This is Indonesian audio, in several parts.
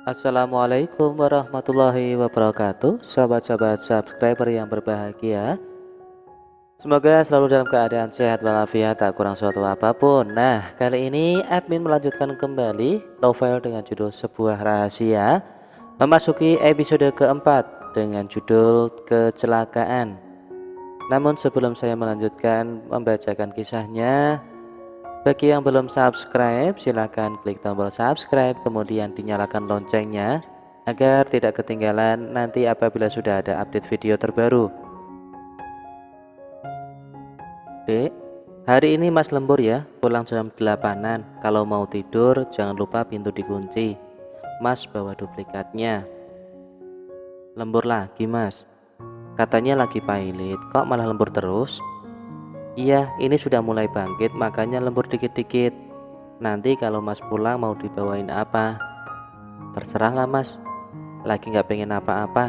Assalamualaikum warahmatullahi wabarakatuh. Sahabat-sahabat subscriber yang berbahagia, semoga selalu dalam keadaan sehat walafiat, tak kurang suatu apapun. Nah, kali ini admin melanjutkan kembali novel dengan judul Sebuah Rahasia, memasuki episode keempat dengan judul Kecelakaan. Namun sebelum saya melanjutkan membacakan kisahnya, bagi yang belum subscribe, silahkan klik tombol subscribe, kemudian dinyalakan loncengnya agar tidak ketinggalan nanti apabila sudah ada update video terbaru. Dek, hari ini Mas lembur ya, pulang jam 8-an. Kalau mau tidur jangan lupa pintu dikunci. Mas bawa duplikatnya. Lembur lagi Mas, katanya lagi pilot, kok malah lembur terus? Iya, ini sudah mulai bangkit makanya lembur dikit-dikit. Nanti kalau Mas pulang mau dibawain apa? Terserahlah Mas, lagi nggak pengen apa-apa.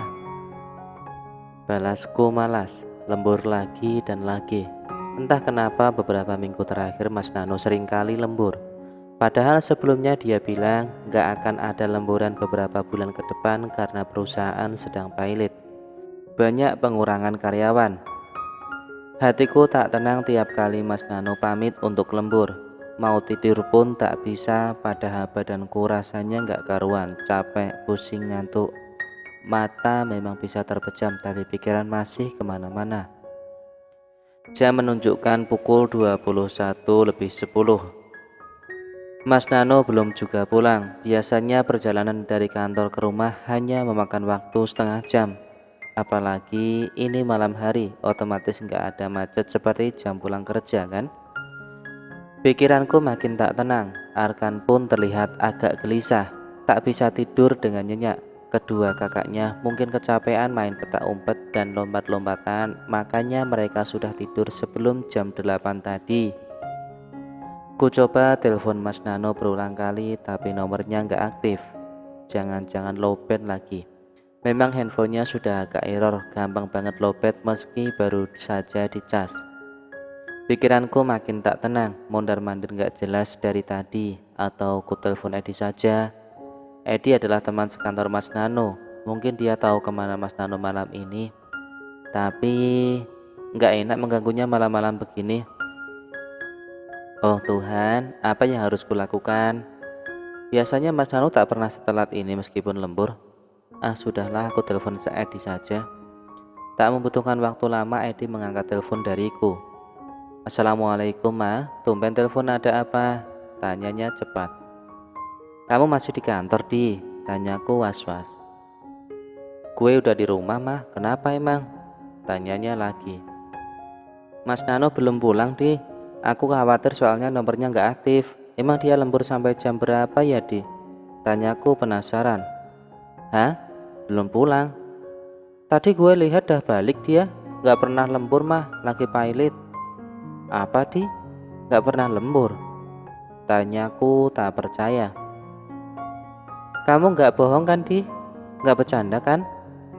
Balasku malas, lembur lagi dan lagi. Entah kenapa beberapa minggu terakhir Mas Nano sering kali lembur. Padahal sebelumnya dia bilang nggak akan ada lemburan beberapa bulan ke depan karena perusahaan sedang pilot. Banyak pengurangan karyawan. Hatiku tak tenang tiap kali Mas Nano pamit untuk lembur. Mau tidur pun tak bisa, padahal badanku rasanya nggak karuan, capek, pusing, ngantuk. Mata memang bisa terpejam, tapi pikiran masih kemana-mana. Jam menunjukkan pukul 21:10. Mas Nano belum juga pulang. Biasanya perjalanan dari kantor ke rumah hanya memakan waktu setengah jam. Apalagi ini malam hari, otomatis nggak ada macet seperti jam pulang kerja kan? Pikiranku makin tak tenang, Arkan pun terlihat agak gelisah, tak bisa tidur dengan nyenyak. Kedua kakaknya mungkin kecapean main petak umpet dan lompat-lompatan, makanya mereka sudah tidur sebelum jam 8 tadi. Ku coba telepon Mas Nano berulang kali tapi nomornya nggak aktif. Jangan-jangan lowbat lagi. Memang handphonenya sudah agak error, gampang banget lowbat meski baru saja dicas. Pikiranku makin tak tenang, mondar-mandir gak jelas dari tadi. Atau ku telepon Edi saja. Edi adalah teman sekantor Mas Nano, mungkin dia tahu kemana Mas Nano malam ini. Tapi gak enak mengganggunya malam-malam begini. Oh Tuhan, apa yang harus kulakukan? Biasanya Mas Nano tak pernah setelat ini meskipun lembur. Sudahlah, aku telepon Edi saja. Tak membutuhkan waktu lama, Edi mengangkat telepon dariku. Assalamualaikum Ma, tumben telepon, ada apa? Tanyanya cepat. Kamu masih di kantor Di? Tanyaku was-was. Gue udah di rumah Mah, kenapa emang? Tanyanya lagi. Mas Nano belum pulang Di, aku khawatir soalnya nomornya nggak aktif. Emang dia lembur sampai jam berapa ya Di? Tanyaku penasaran. Hah? Belum pulang? Tadi gue lihat dah balik dia, nggak pernah lembur Mah, lagi pilot. Apa Di? Nggak pernah lembur? Tanyaku tak percaya. Kamu nggak bohong kan Di? Nggak bercanda kan?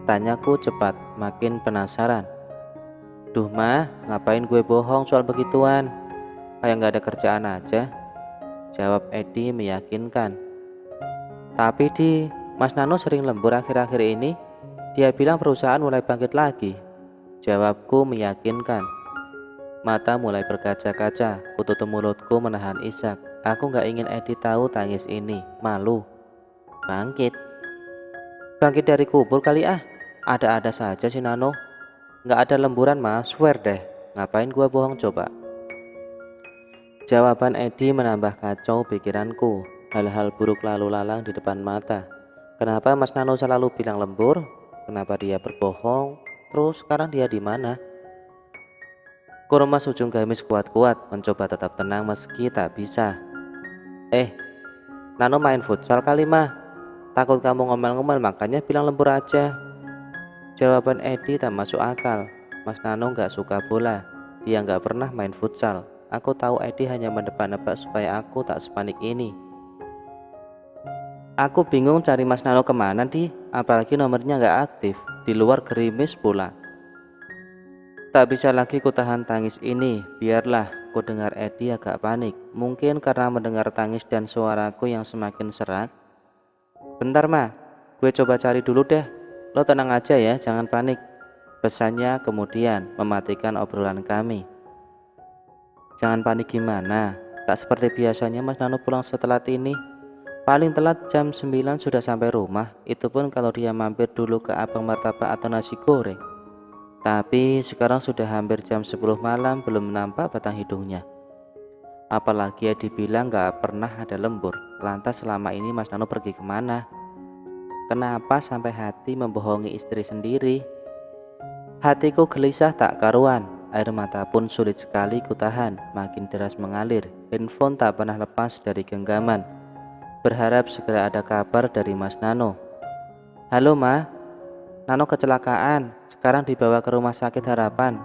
Tanyaku cepat, makin penasaran. Duh Mah, ngapain gue bohong soal begituan? Kayak nggak ada kerjaan aja, jawab Edi meyakinkan. Tapi Di, Mas Nano sering lembur akhir-akhir ini. Dia bilang perusahaan mulai bangkit lagi, jawabku meyakinkan. Mata mulai berkaca-kaca, kututup mulutku menahan isak. Aku gak ingin Edi tahu tangis ini, malu. Bangkit? Bangkit dari kubur kali ah, ada-ada saja si Nano. Gak ada lemburan Mas, swear deh, ngapain gua bohong coba? Jawaban Edi menambah kacau pikiranku. Hal-hal buruk lalu lalang di depan mata. Kenapa Mas Nano selalu bilang lembur? Kenapa dia berbohong? Terus sekarang dia di mana? Kuremas ujung gamis kuat-kuat, mencoba tetap tenang meski tak bisa. Nano main futsal kali Mah. Takut kamu ngomel-ngomel makanya bilang lembur aja. Jawaban Edi tak masuk akal. Mas Nano gak suka bola. Dia gak pernah main futsal. Aku tahu Edi hanya menebak-nebak supaya aku tak sepanik ini. Aku bingung cari Mas Nano kemana Di, apalagi nomornya gak aktif, di luar gerimis pula. Tak bisa lagi ku tahan tangis ini, biarlah. Ku dengar Edi agak panik, mungkin karena mendengar tangis dan suaraku yang semakin serak. Bentar Ma, gue coba cari dulu deh. Lo tenang aja ya, jangan panik. Pesannya kemudian mematikan obrolan kami. Jangan panik gimana? Tak seperti biasanya Mas Nano pulang setelah ini. Paling telat jam 9 sudah sampai rumah. Itu pun kalau dia mampir dulu ke Abang Martabak atau nasi goreng. Tapi sekarang sudah hampir jam 10 malam belum nampak batang hidungnya. Apalagi ya dibilang gak pernah ada lembur. Lantas selama ini Mas Nano pergi kemana? Kenapa sampai hati membohongi istri sendiri? Hatiku gelisah tak karuan. Air mata pun sulit sekali kutahan. Makin deras mengalir. Handphone tak pernah lepas dari genggaman. Berharap segera ada kabar dari Mas Nano. Halo Ma, Nano kecelakaan. Sekarang dibawa ke rumah sakit Harapan.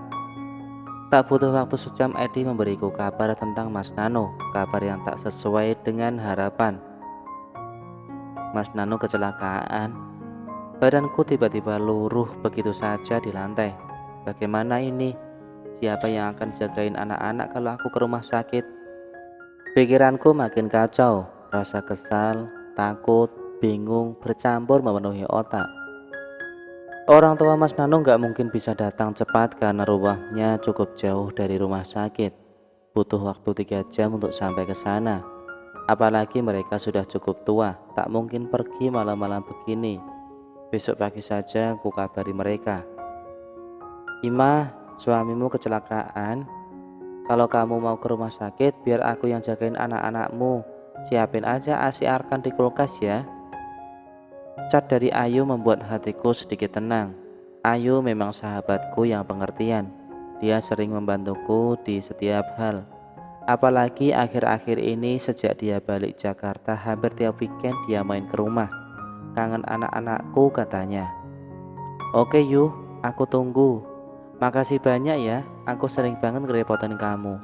Tak butuh waktu sejam Edi memberiku kabar tentang Mas Nano. Kabar yang tak sesuai dengan harapan. Mas Nano kecelakaan. Badanku tiba-tiba luruh begitu saja di lantai. Bagaimana ini? Siapa yang akan jagain anak-anak kalau aku ke rumah sakit? Pikiranku makin kacau. Rasa kesal, takut, bingung bercampur memenuhi otak. Orang tua Mas Nano gak mungkin bisa datang cepat karena rumahnya cukup jauh dari rumah sakit. Butuh waktu 3 jam untuk sampai ke sana. Apalagi mereka sudah cukup tua, tak mungkin pergi malam-malam begini. Besok pagi saja aku kabari mereka. Ima, suamimu kecelakaan. Kalau kamu mau ke rumah sakit, biar aku yang jagain anak-anakmu. Siapin aja ASI Arkan di kulkas ya. Cat dari Ayu membuat hatiku sedikit tenang. Ayu memang sahabatku yang pengertian. Dia sering membantuku di setiap hal. Apalagi akhir-akhir ini sejak dia balik Jakarta, hampir tiap weekend dia main ke rumah. Kangen anak-anakku katanya. Oke Yu, aku tunggu. Makasih banyak ya, aku sering banget ngerepotin kamu.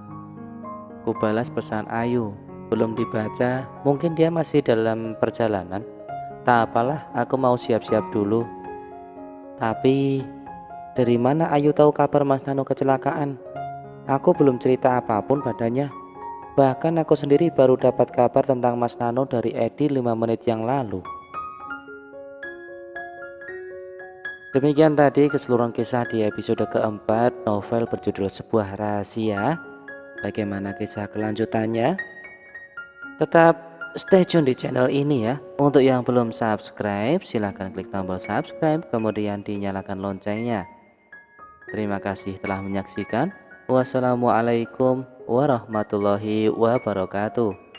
Ku balas pesan Ayu. Belum dibaca, mungkin dia masih dalam perjalanan. Tak apalah, aku mau siap-siap dulu. Tapi, dari mana Ayu tahu kabar Mas Nano kecelakaan? Aku belum cerita apapun padanya. Bahkan aku sendiri baru dapat kabar tentang Mas Nano dari Edi 5 menit yang lalu. Demikian tadi keseluruhan kisah di episode keempat novel berjudul Sebuah Rahasia. Bagaimana kisah kelanjutannya? Tetap stay tune di channel ini ya. Untuk yang belum subscribe, silahkan klik tombol subscribe, kemudian dinyalakan loncengnya. Terima kasih telah menyaksikan. Wassalamualaikum warahmatullahi wabarakatuh.